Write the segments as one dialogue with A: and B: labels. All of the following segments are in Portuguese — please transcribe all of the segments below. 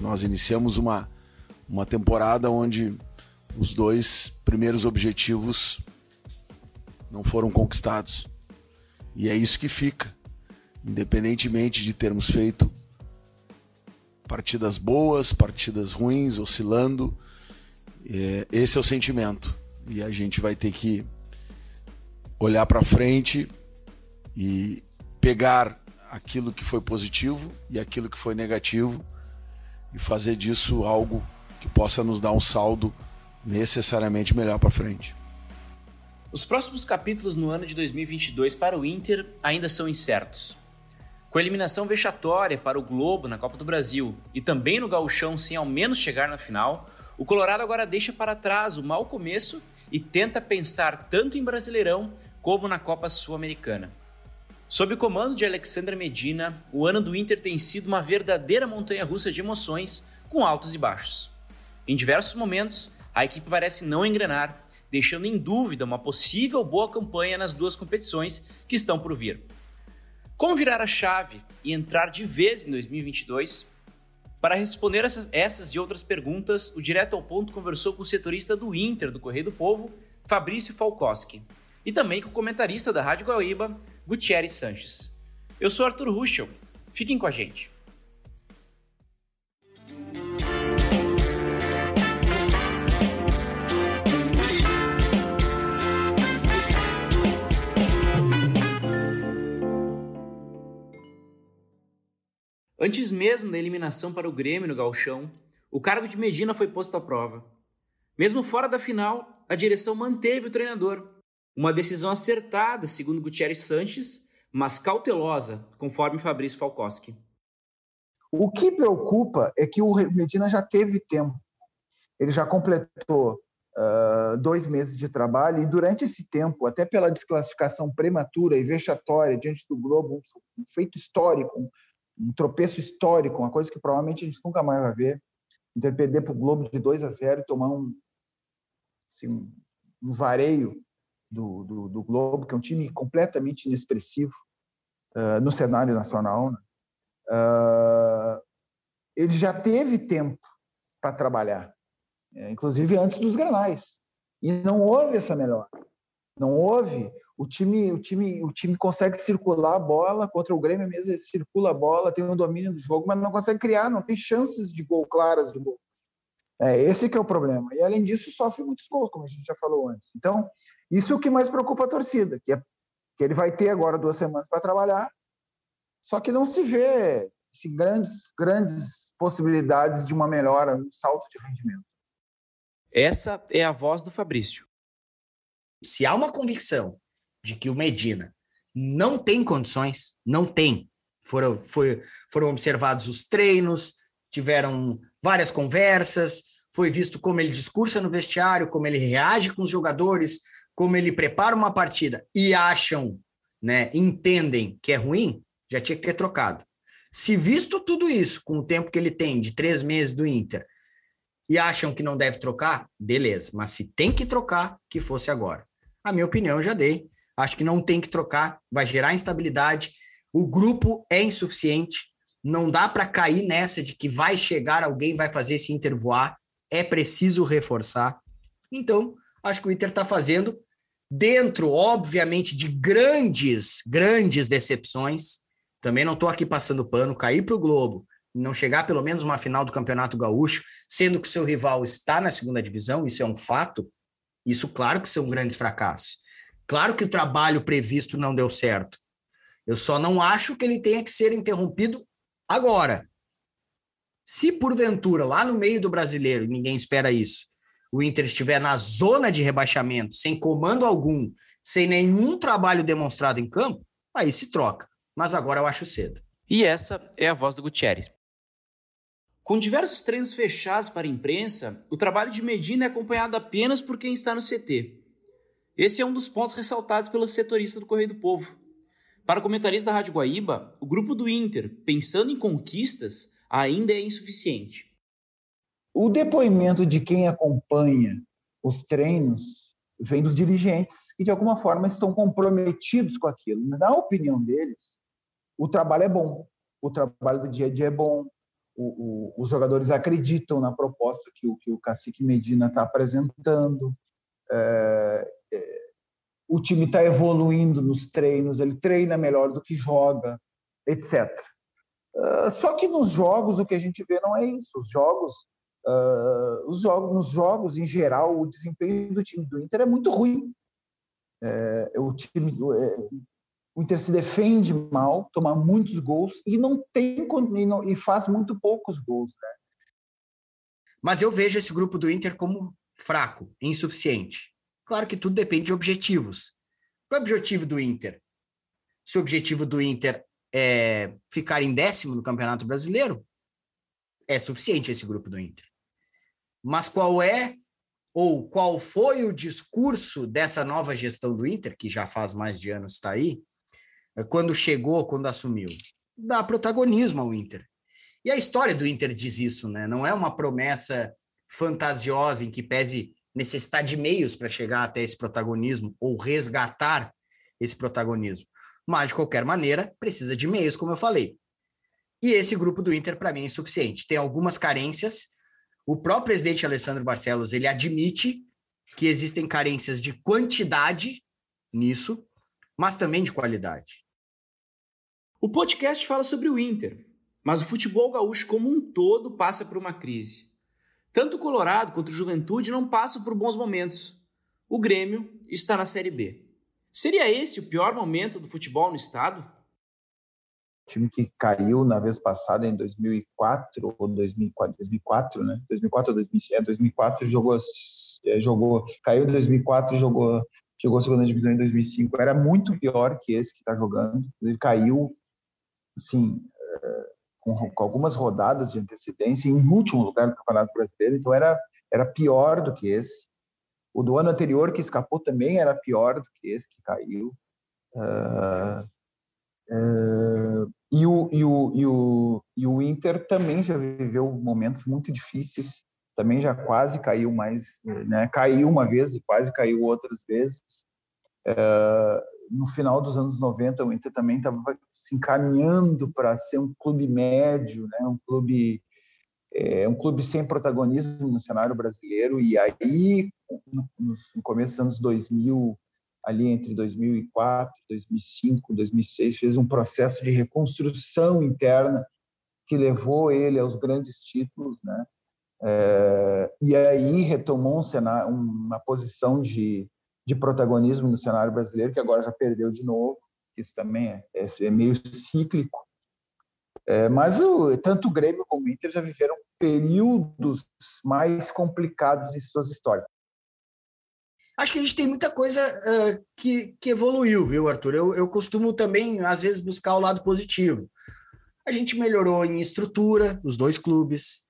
A: Nós iniciamos uma temporada onde os 2 primeiros objetivos não foram conquistados. E é isso que fica. Independentemente de termos feito partidas boas, partidas ruins, oscilando, esse é o sentimento. E a gente vai ter que olhar para frente e pegar aquilo que foi positivo e aquilo que foi negativo e fazer disso algo que possa nos dar um saldo necessariamente melhor para frente.
B: Os próximos capítulos no ano de 2022 para o Inter ainda são incertos. Com a eliminação vexatória para o Globo na Copa do Brasil e também no Gauchão sem ao menos chegar na final, o Colorado agora deixa para trás o mau começo e tenta pensar tanto em Brasileirão como na Copa Sul-Americana. Sob o comando de Alexandre Medina, o ano do Inter tem sido uma verdadeira montanha-russa de emoções, com altos e baixos. Em diversos momentos, a equipe parece não engrenar, deixando em dúvida uma possível boa campanha nas 2 competições que estão por vir. Como virar a chave e entrar de vez em 2022? Para responder essas e outras perguntas, o Direto ao Ponto conversou com o setorista do Inter do Correio do Povo, Fabrício Falkowski, e também com o comentarista da Rádio Guaíba, Gutierrez Sanches. Eu sou Arthur Ruschel. Fiquem com a gente. Antes mesmo da eliminação para o Grêmio no Gauchão, o cargo de Medina foi posto à prova. Mesmo fora da final, a direção manteve o treinador. Uma decisão acertada, segundo Gutierrez Sanches, mas cautelosa, conforme Fabrício Falkowski.
C: O que preocupa é que o Medina já teve tempo. Ele já completou 2 meses de trabalho e durante esse tempo, até pela desclassificação prematura e vexatória diante do Globo, um feito histórico, um tropeço histórico, uma coisa que provavelmente a gente nunca mais vai ver, Inter perder para o Globo de 2-0 e tomar um vareio do Globo, que é um time completamente inexpressivo no cenário nacional, né? Ele já teve tempo para trabalhar, inclusive antes dos Grenais, e não houve essa melhora. Não houve. O time consegue circular a bola contra o Grêmio mesmo, ele circula a bola, tem um domínio do jogo, mas não consegue criar, não tem chances de gol claras de gol. Esse que é o problema. E, além disso, sofre muitos gols, como a gente já falou antes. Então, isso é o que mais preocupa a torcida, que ele vai ter agora 2 semanas para trabalhar, só que não se vê grandes possibilidades de uma melhora, um salto de rendimento.
B: Essa é a voz do Fabrício.
D: Se há uma convicção de que o Medina não tem condições, não tem. Foram observados os treinos, tiveram várias conversas, foi visto como ele discursa no vestiário, como ele reage com os jogadores, como ele prepara uma partida e acham, né, entendem que é ruim, já tinha que ter trocado. Se visto tudo isso, com o tempo que ele tem de 3 meses do Inter, e acham que não deve trocar, beleza. Mas se tem que trocar, que fosse agora. A minha opinião eu já dei. Acho que não tem que trocar, vai gerar instabilidade. O grupo é insuficiente. Não dá para cair nessa de que vai chegar alguém, vai fazer esse Inter voar. É preciso reforçar. Então, acho que o Inter está fazendo, dentro, obviamente, de grandes decepções. Também não estou aqui passando pano, cair para o Globo, não chegar pelo menos uma final do Campeonato Gaúcho, sendo que o seu rival está na 2ª divisão, isso é um fato, isso claro que são grandes fracassos. Claro que o trabalho previsto não deu certo. Eu só não acho que ele tenha que ser interrompido agora. Se porventura, lá no meio do Brasileiro, e ninguém espera isso, o Inter estiver na zona de rebaixamento, sem comando algum, sem nenhum trabalho demonstrado em campo, aí se troca. Mas agora eu acho cedo.
B: E essa é a voz do Gutierrez. Com diversos treinos fechados para a imprensa, o trabalho de Medina é acompanhado apenas por quem está no CT. Esse é um dos pontos ressaltados pelo setorista do Correio do Povo. Para o comentarista da Rádio Guaíba, o grupo do Inter, pensando em conquistas, ainda é insuficiente.
C: O depoimento de quem acompanha os treinos vem dos dirigentes, que de alguma forma estão comprometidos com aquilo. Na opinião deles, o trabalho é bom, o trabalho do dia a dia é bom, os jogadores acreditam na proposta que o Cacique Medina está apresentando. O time está evoluindo nos treinos, ele treina melhor do que joga, etc. Só que nos jogos o que a gente vê não é isso. Nos jogos, em geral, o desempenho do time do Inter é muito ruim. O Inter se defende mal, toma muitos gols e faz muito poucos gols, né?
D: Mas eu vejo esse grupo do Inter como fraco, insuficiente. Claro que tudo depende de objetivos. Qual é o objetivo do Inter? Se o objetivo do Inter é ficar em 10º no Campeonato Brasileiro, é suficiente esse grupo do Inter. Mas qual foi o discurso dessa nova gestão do Inter, que já faz mais de anos está aí, quando assumiu? Dá protagonismo ao Inter. E a história do Inter diz isso, né? Não é uma promessa fantasiosa em que pese necessitar de meios para chegar até esse protagonismo ou resgatar esse protagonismo. Mas, de qualquer maneira, precisa de meios, como eu falei. E esse grupo do Inter, para mim, é insuficiente. Tem algumas carências. O próprio presidente Alessandro Barcelos, ele admite que existem carências de quantidade nisso, mas também de qualidade.
B: O podcast fala sobre o Inter, mas o futebol gaúcho como um todo passa por uma crise. Tanto o Colorado quanto o Juventude não passam por bons momentos. O Grêmio está na Série B. Seria esse o pior momento do futebol no estado?
C: O time que caiu na vez passada, em 2004 ou 2004, né? 2004 ou 2005, 2004 caiu em 2004 jogou a segunda divisão em 2005. Era muito pior que esse que está jogando. Ele caiu, assim, com algumas rodadas de antecedência, em último lugar do Campeonato Brasileiro, então era pior do que esse. O do ano anterior, que escapou, também era pior do que esse que caiu. E o Inter também já viveu momentos muito difíceis, também já quase caiu mais, né? Caiu uma vez e quase caiu outras vezes. No final dos anos 90, o Inter também estava se encaminhando para ser um clube médio, né? Um clube sem protagonismo no cenário brasileiro. E aí, no começo dos anos 2000, ali entre 2004, 2005, 2006, fez um processo de reconstrução interna que levou ele aos grandes títulos, né? E aí retomou uma posição de protagonismo no cenário brasileiro, que agora já perdeu de novo. Isso também é meio cíclico. Mas tanto o Grêmio como o Inter já viveram períodos mais complicados em suas histórias.
D: Acho que a gente tem muita coisa que evoluiu, viu, Arthur? Eu costumo também, às vezes, buscar o lado positivo. A gente melhorou em estrutura, os dois clubes,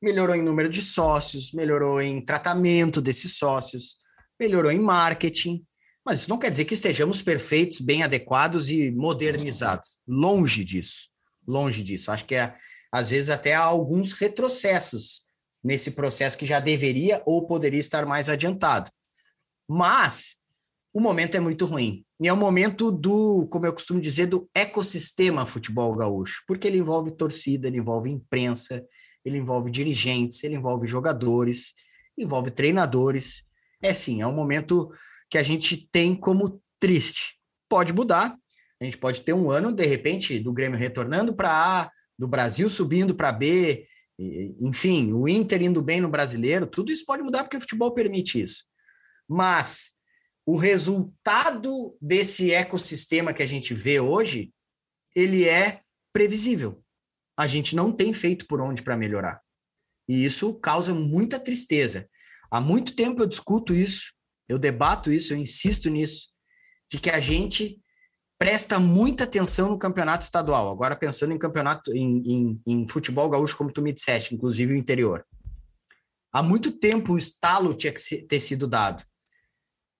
D: melhorou em número de sócios, melhorou em tratamento desses sócios, melhorou em marketing, mas isso não quer dizer que estejamos perfeitos, bem adequados e modernizados. Longe disso, longe disso. Acho que, às vezes, até há alguns retrocessos nesse processo que já deveria ou poderia estar mais adiantado. Mas o momento é muito ruim. E é o momento do, como eu costumo dizer, do ecossistema futebol gaúcho, porque ele envolve torcida, ele envolve imprensa, ele envolve dirigentes, ele envolve jogadores, envolve treinadores. É um momento que a gente tem como triste. Pode mudar, a gente pode ter um ano, de repente, do Grêmio retornando para A, do Brasil subindo para B, enfim, o Inter indo bem no Brasileiro, tudo isso pode mudar porque o futebol permite isso. Mas o resultado desse ecossistema que a gente vê hoje, ele é previsível. A gente não tem feito por onde para melhorar. E isso causa muita tristeza. Há muito tempo eu discuto isso, eu debato isso, eu insisto nisso, de que a gente presta muita atenção no campeonato estadual. Agora pensando em campeonato, em futebol gaúcho, como tu me disseste, inclusive o interior. Há muito tempo o estalo tinha que ter sido dado.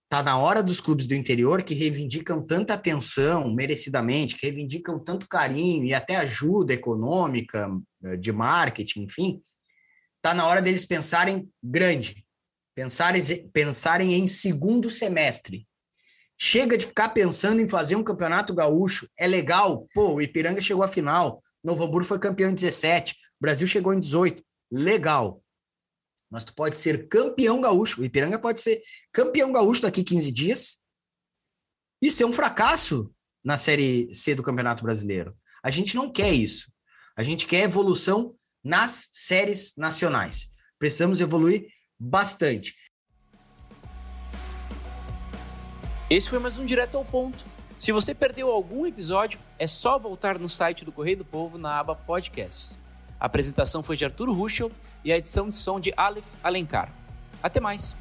D: Está na hora dos clubes do interior que reivindicam tanta atenção, merecidamente, que reivindicam tanto carinho e até ajuda econômica, de marketing, enfim. Está na hora deles pensarem grande, pensarem em segundo semestre. Chega de ficar pensando em fazer um campeonato gaúcho. É legal, o Ipiranga chegou à final, Novo Hamburgo foi campeão em 17, o Brasil chegou em 18. Legal. Mas tu pode ser campeão gaúcho, o Ipiranga pode ser campeão gaúcho daqui 15 dias e ser um fracasso na Série C do Campeonato Brasileiro. A gente não quer isso. A gente quer evolução nas séries nacionais. Precisamos evoluir bastante.
B: Esse foi mais um Direto ao Ponto. Se você perdeu algum episódio, é só voltar no site do Correio do Povo na aba Podcasts. A apresentação foi de Arturo Ruschel e a edição de som de Aleph Alencar. Até mais!